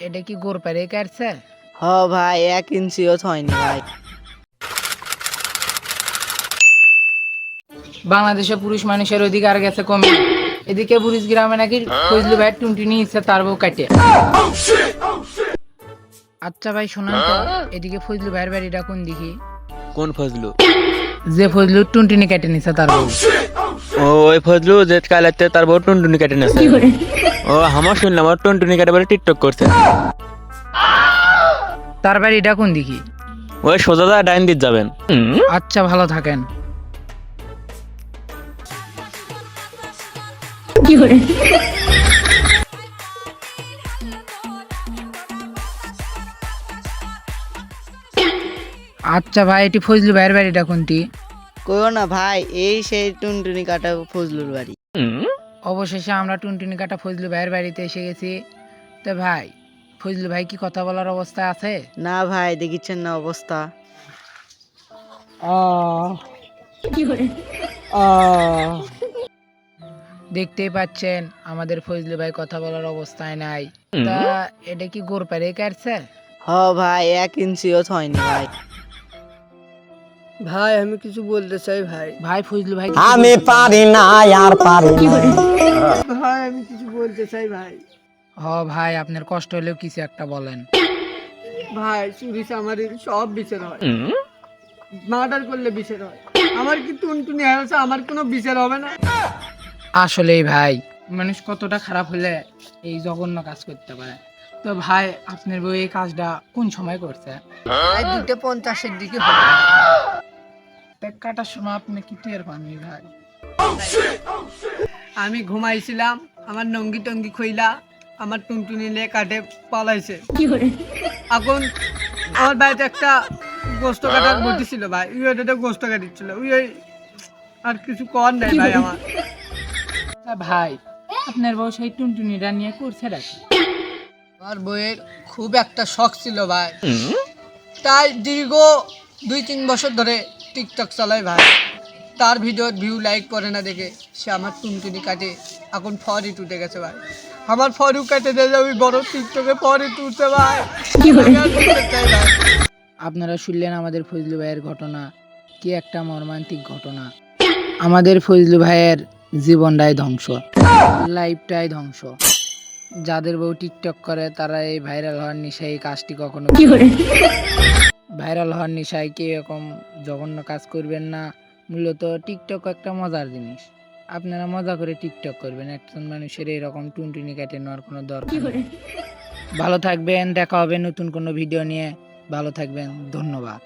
এটা কি গোর পারে কাটছে? হ ভাই 1 ইঞ্চিও হয়নি ভাই। বাংলাদেশে পুরুষ মানুষের অধিকার গেছে কমে, এদিকে পুরুষ গ্রামে নাকি ফজলু ভাই টুনটুনি ইচ্ছে তার বউ কাটে। আচ্ছা ভাই শোনান তো, এদিকে ফজলু ভাইয়ের বাড়িটা কোন দিকে? কোন ফজলু? যে ফজলু টুনটুনি কেটে নিছে তার বউ। ও ওই ফজলু যে কালাতে তার বউ টুনটুনি কেটে নেছে। ও আমার শুনলাম ওর টুনটুনি কেটে বলে টিকটক করছে। তার বাড়িটা কোন দিকে? ওই সোজা ডাইন দিক যাবেন। আচ্ছা ভালো থাকেন। আচ্ছা ভাই, এটি ফজলু ভাইয়ের বাড়িটা কোনটি? কইও না ভাই, এই সেই টুনটুনি কাটা ফজলুর বাড়ি। অবশেষে আমরা টুনটুনি কাটা ফজলু ভাইয়ের বাড়িতে এসে গেছি। তো ভাই, ফজলু ভাই কি কথা বলার অবস্থায় আছে? না ভাই, দেখিচ্ছেন না অবস্থা। দেখতেই পাচ্ছেন আমাদের ফজলু ভাই কথা বলার অবস্থায় নাই। তা এটা কি গোর পারে কাটছে? হ ভাই 1 ইঞ্চিও হয়নি ভাই। ভাই আমি কিছু বলতে চাই ভাই। ভাই ফজলু ভাই আমি পারি না আর পারি না। ভাই আমি কিছু বলতে চাই ভাই। ভাই আপনার কষ্ট হলেও কিছু একটা বলেন। ভাই চুরি চামারি সব বিচার হয়, মার্ডার করলে বিচার হয়। আমার কি টুনটুনি হারাচ্ছে, আমার কোনো বিচার হবে না? আসলেই ভাই, মানুষ কতটা খারাপ হলে এই জঘন্য কাজ করতে পারে। তো ভাই আপনার বউ এই কাজটা কোন সময় করছে? ভাই 2:50 দিকে হবে। তা কাটার সময় আপনি কি টের পাননি ভাই? আমি ঘুমাইছিলাম, আমার নঙ্গি টঙ্গি খইলা আমার টুনটুনি নিয়ে কাটে পালাইছে। এখন আমার বাড়িতে একটা গোস্ত কাটার বটি ছিল ভাই, ওইটা গোস্ত কাটিছিল। ওই আর কিছু কর নাই ভাই আমার। তা ভাই আপনার বউ সেই টুনটুনিটা নিয়ে করছে নাকি? আমার বইয়ের খুব একটা শখ ছিল ভাই, তাই দীর্ঘ 2-3 বছর ধরে টিকটক চালাই ভাই। তার ভিডিওর ভিউ লাইক করে না দেখে সে আমার টুনটুনি কাটে এখন ফরি টুটে গেছে ভাই। আমার ফরু কাটে দিয়ে ওই বড় টিকটকে ফরি টুটছে ভাই। আমি আর দেখতে চাই ভাই। আপনারা শুনলেন আমাদের ফজলু ভাইয়ের ঘটনা, কি একটা মর্মান্তিক ঘটনা। আমাদের ফজলু ভাইয়ের জীবনটাই ধ্বংস, লাইফটাই ধ্বংস। যাদের বউ টিকটক করে তারা এই ভাইরাল হওয়ার নেশায় এই কাজটি কখনো ভাইরাল হওয়ার নেশায় কেউ এরকম জঘন্য কাজ করবেন না। মূলত টিকটক একটা মজার জিনিস, আপনারা মজা করে টিকটক করবেন। একজন মানুষের এরকম টুনটুনি কেটে নেওয়ার কোনো দরকার নেই। ভালো থাকবেন, দেখা হবে নতুন কোনো ভিডিও নিয়ে। ভালো থাকবেন, ধন্যবাদ।